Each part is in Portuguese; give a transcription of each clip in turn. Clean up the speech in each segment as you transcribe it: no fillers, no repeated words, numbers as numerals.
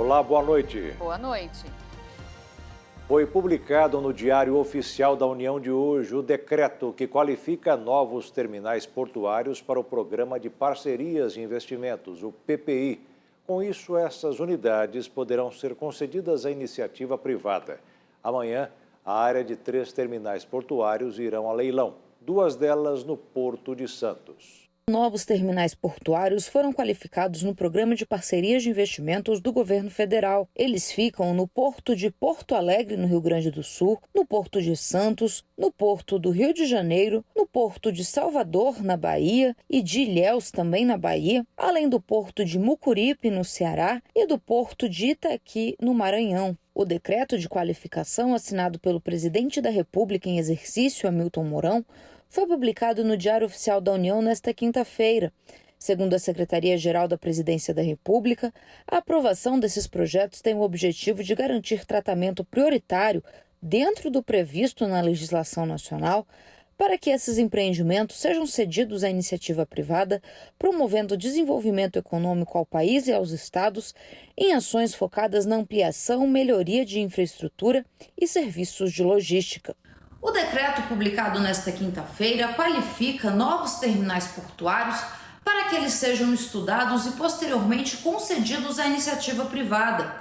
Olá, boa noite. Boa noite. Foi publicado no Diário Oficial da União de hoje o decreto que qualifica novos terminais portuários para o Programa de Parcerias e Investimentos, o PPI. Com isso, essas unidades poderão ser concedidas à iniciativa privada. Amanhã, a área de 3 terminais portuários irão a leilão, 2 delas no Porto de Santos. Novos terminais portuários foram qualificados no Programa de Parcerias de Investimentos do Governo Federal. Eles ficam no Porto de Porto Alegre, no Rio Grande do Sul, no Porto de Santos, no Porto do Rio de Janeiro, no Porto de Salvador, na Bahia, e de Ilhéus, também na Bahia, além do Porto de Mucuripe, no Ceará, e do Porto de Itaqui, no Maranhão. O decreto de qualificação, assinado pelo presidente da República em exercício, Hamilton Mourão, foi publicado no Diário Oficial da União nesta quinta-feira. Segundo a Secretaria-Geral da Presidência da República, a aprovação desses projetos tem o objetivo de garantir tratamento prioritário dentro do previsto na legislação nacional para que esses empreendimentos sejam cedidos à iniciativa privada, promovendo o desenvolvimento econômico ao país e aos estados em ações focadas na ampliação, melhoria de infraestrutura e serviços de logística. O decreto publicado nesta quinta-feira qualifica novos terminais portuários para que eles sejam estudados e posteriormente concedidos à iniciativa privada.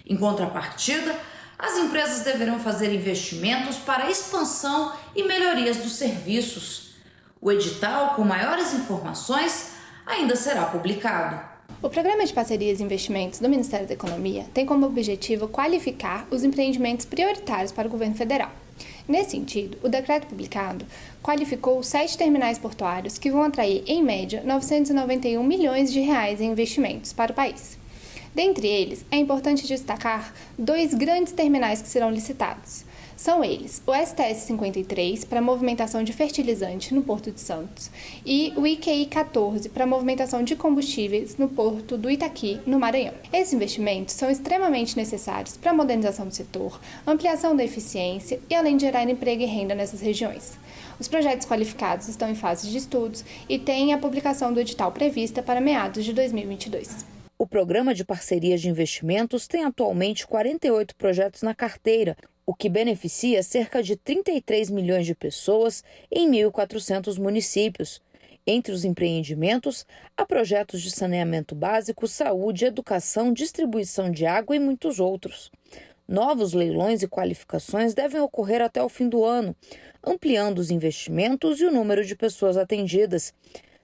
Em contrapartida, as empresas deverão fazer investimentos para a expansão e melhorias dos serviços. O edital, com maiores informações, ainda será publicado. O Programa de Parcerias e Investimentos do Ministério da Economia tem como objetivo qualificar os empreendimentos prioritários para o governo federal. Nesse sentido, o decreto publicado qualificou 7 terminais portuários que vão atrair, em média, 991 milhões de reais em investimentos para o país. Dentre eles, é importante destacar 2 grandes terminais que serão licitados. São eles o STS-53 para movimentação de fertilizante no Porto de Santos e o IQI-14 para movimentação de combustíveis no Porto do Itaqui, no Maranhão. Esses investimentos são extremamente necessários para a modernização do setor, ampliação da eficiência e além de gerar emprego e renda nessas regiões. Os projetos qualificados estão em fase de estudos e têm a publicação do edital prevista para meados de 2022. O Programa de Parcerias de Investimentos tem atualmente 48 projetos na carteira, o que beneficia cerca de 33 milhões de pessoas em 1.400 municípios. Entre os empreendimentos, há projetos de saneamento básico, saúde, educação, distribuição de água e muitos outros. Novos leilões e qualificações devem ocorrer até o fim do ano, ampliando os investimentos e o número de pessoas atendidas.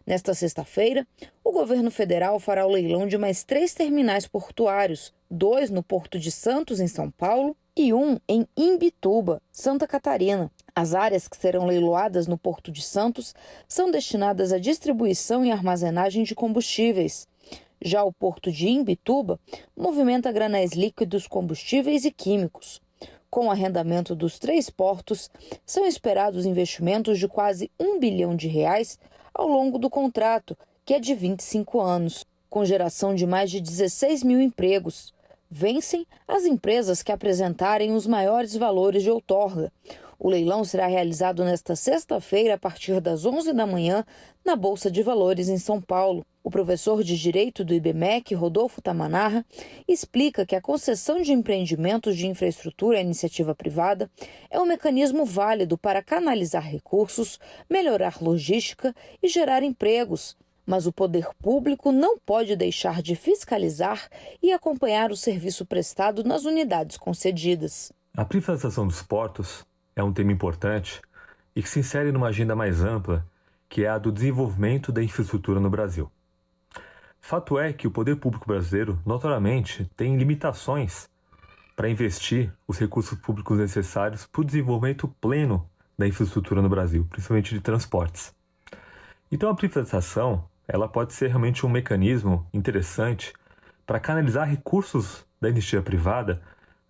Nesta sexta-feira, o governo federal fará o leilão de mais 3 terminais portuários, 2 no Porto de Santos, em São Paulo, e 1 em Imbituba, Santa Catarina. As áreas que serão leiloadas no Porto de Santos são destinadas à distribuição e armazenagem de combustíveis. Já o Porto de Imbituba movimenta granéis líquidos, combustíveis e químicos. Com o arrendamento dos 3 portos, são esperados investimentos de quase R$ 1 bilhão ao longo do contrato, que é de 25 anos, com geração de mais de 16 mil empregos. Vencem as empresas que apresentarem os maiores valores de outorga. O leilão será realizado nesta sexta-feira, a partir das 11 da manhã, na Bolsa de Valores, em São Paulo. O professor de Direito do IBMEC, Rodolfo Tamanarra, explica que a concessão de empreendimentos de infraestrutura à iniciativa privada é um mecanismo válido para canalizar recursos, melhorar logística e gerar empregos. Mas o poder público não pode deixar de fiscalizar e acompanhar o serviço prestado nas unidades concedidas. A privatização dos portos é um tema importante e que se insere numa agenda mais ampla, que é a do desenvolvimento da infraestrutura no Brasil. Fato é que o poder público brasileiro, notoriamente, tem limitações para investir os recursos públicos necessários para o desenvolvimento pleno da infraestrutura no Brasil, principalmente de transportes. Então a privatização ela pode ser realmente um mecanismo interessante para canalizar recursos da iniciativa privada,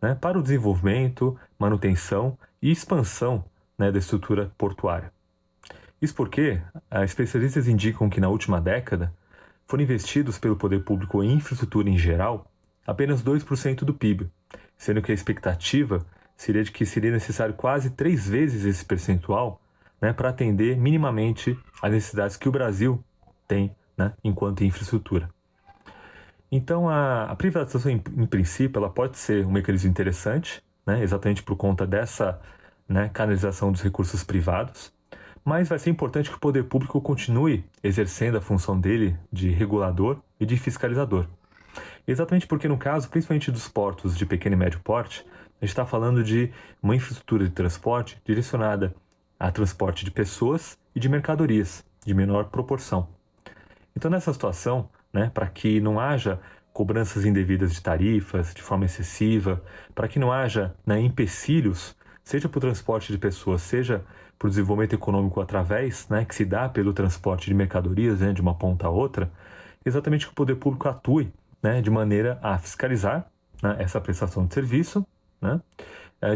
né, para o desenvolvimento, manutenção e expansão, né, da estrutura portuária. Isso porque especialistas indicam que na última década foram investidos pelo poder público em infraestrutura em geral apenas 2% do PIB, sendo que a expectativa seria de que seria necessário quase 3 vezes esse percentual, né, para atender minimamente as necessidades que o Brasil tem, né, enquanto infraestrutura. Então, a privatização, em princípio, ela pode ser um mecanismo interessante, né, exatamente por conta dessa, né, canalização dos recursos privados, mas vai ser importante que o poder público continue exercendo a função dele de regulador e de fiscalizador. Exatamente porque, no caso, principalmente dos portos de pequeno e médio porte, a gente está falando de uma infraestrutura de transporte direcionada a transporte de pessoas e de mercadorias, de menor proporção. Então, nessa situação, né, para que não haja cobranças indevidas de tarifas de forma excessiva, para que não haja, né, empecilhos, seja para o transporte de pessoas, seja para o desenvolvimento econômico através, né, que se dá pelo transporte de mercadorias, né, de uma ponta a outra, exatamente que o poder público atue, né, de maneira a fiscalizar, né, essa prestação de serviço, né,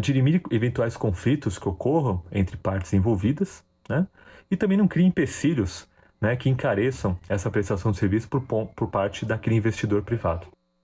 dirimir eventuais conflitos que ocorram entre partes envolvidas, né, e também não crie empecilhos, né, que encareçam essa prestação de serviço por parte daquele investidor privado.